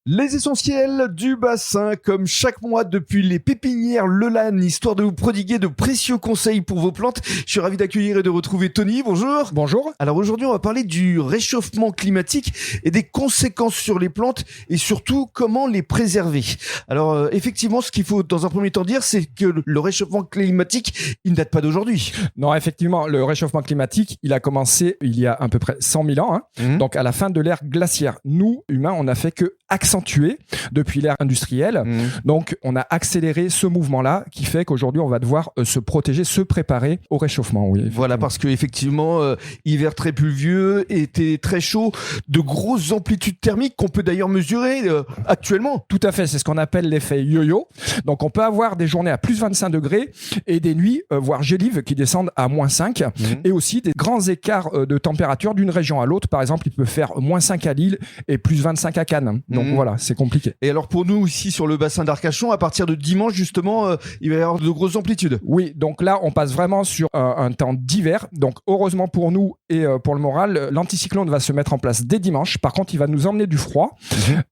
Les essentiels du bassin, comme chaque mois depuis les pépinières Lelanne, histoire de vous prodiguer de précieux conseils pour vos plantes. Je suis ravi d'accueillir et de retrouver Tony. Bonjour. Bonjour. Alors aujourd'hui, on va parler du réchauffement climatique et des conséquences sur les plantes et surtout comment les préserver. Alors effectivement, ce qu'il faut dans un premier temps dire, c'est que le réchauffement climatique, il ne date pas d'aujourd'hui. Non, effectivement, le réchauffement climatique, il a commencé il y a à peu près 100 000 ans, donc à la fin de l'ère glaciaire. Nous, humains, on n'a fait que accentuer depuis l'ère industrielle. Donc, on a accéléré ce mouvement-là qui fait qu'aujourd'hui, on va devoir se protéger, se préparer au réchauffement. Oui, voilà, parce que effectivement, hiver très pluvieux, été très chaud, de grosses amplitudes thermiques qu'on peut d'ailleurs mesurer actuellement. Tout à fait, c'est ce qu'on appelle l'effet yo-yo. Donc, on peut avoir des journées à plus 25 degrés et des nuits, voire gélives, qui descendent à moins 5 et aussi des grands écarts de température d'une région à l'autre. Par exemple, il peut faire moins 5 à Lille et plus 25 à Cannes. Donc voilà, c'est compliqué. Et alors pour nous ici sur le bassin d'Arcachon, à partir de dimanche justement, il va y avoir de grosses amplitudes. Oui, donc là on passe vraiment sur un temps d'hiver. Donc heureusement pour nous et pour le moral, l'anticyclone va se mettre en place dès dimanche. Par contre, il va nous emmener du froid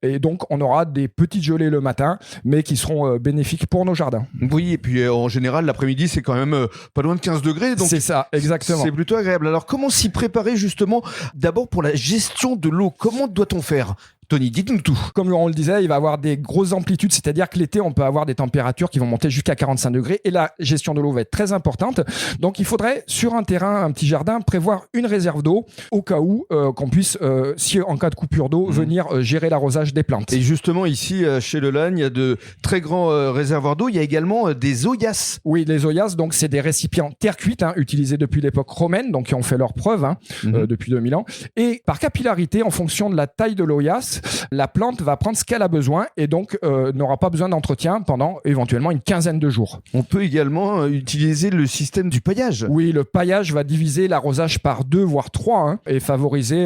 et donc on aura des petites gelées le matin, mais qui seront bénéfiques pour nos jardins. Oui, et puis en général l'après-midi c'est quand même pas loin de 15 degrés. Donc c'est ça, exactement. C'est plutôt agréable. Alors comment s'y préparer justement d'abord pour la gestion de l'eau? Comment doit-on faire? Tony, dites-nous tout. Comme on le disait, il va y avoir des grosses amplitudes, c'est-à-dire que l'été, on peut avoir des températures qui vont monter jusqu'à 45 degrés et la gestion de l'eau va être très importante. Donc, il faudrait, sur un terrain, un petit jardin, prévoir une réserve d'eau au cas où qu'on puisse, si en cas de coupure d'eau, venir gérer l'arrosage des plantes. Et justement, ici, chez Lelanne, il y a de très grands réservoirs d'eau. Il y a également des oyas. Oui, les oyas, donc c'est des récipients terre cuite, utilisés depuis l'époque romaine, donc qui ont fait leurs preuves depuis 2000 ans. Et par capillarité, en fonction de la taille de l'oyas, la plante va prendre ce qu'elle a besoin et donc n'aura pas besoin d'entretien pendant éventuellement une quinzaine de jours. On peut également utiliser le système du paillage. Oui, le paillage va diviser l'arrosage par 2 voire 3 et favoriser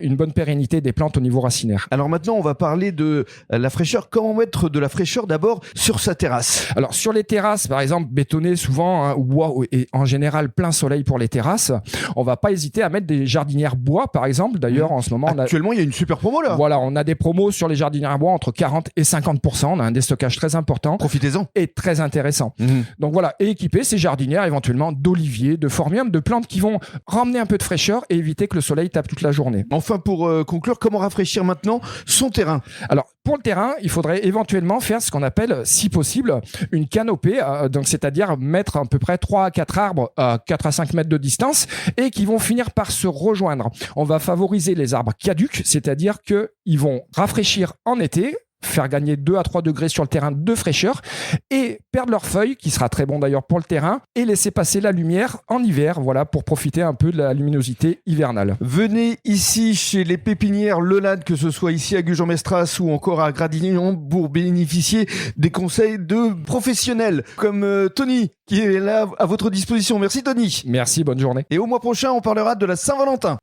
une bonne pérennité des plantes au niveau racinaire. Alors maintenant, on va parler de la fraîcheur. Comment mettre de la fraîcheur d'abord sur sa terrasse? Alors sur les terrasses, par exemple, bétonnées souvent, ou bois et en général plein soleil pour les terrasses, on va pas hésiter à mettre des jardinières bois, par exemple. D'ailleurs, en ce moment, actuellement, il y a une super promo là. Voilà, on a des promos sur les jardinières bois entre 40 et 50%. On a un déstockage très important. Profitez-en. Et très intéressant. Donc voilà, et équiper ces jardinières éventuellement d'oliviers, de phormium, de plantes qui vont ramener un peu de fraîcheur et éviter que le soleil tape toute la journée. Enfin, pour conclure, comment rafraîchir maintenant son terrain? Alors, pour le terrain, il faudrait éventuellement faire ce qu'on appelle, si possible, une canopée, donc c'est-à-dire mettre à peu près 3 à 4 arbres à 4 à 5 mètres de distance et qui vont finir par se rejoindre. On va favoriser les arbres caducs, c'est-à-dire qu'ils vont rafraîchir en été, faire gagner 2 à 3 degrés sur le terrain de fraîcheur et perdre leurs feuilles, qui sera très bon d'ailleurs pour le terrain, et laisser passer la lumière en hiver, voilà, pour profiter un peu de la luminosité hivernale. Venez ici chez les pépinières Lelanne, que ce soit ici à Gujan-Mestras ou encore à Gradignan, pour bénéficier des conseils de professionnels comme Tony, qui est là à votre disposition. Merci Tony. Merci, bonne journée. Et au mois prochain, on parlera de la Saint-Valentin.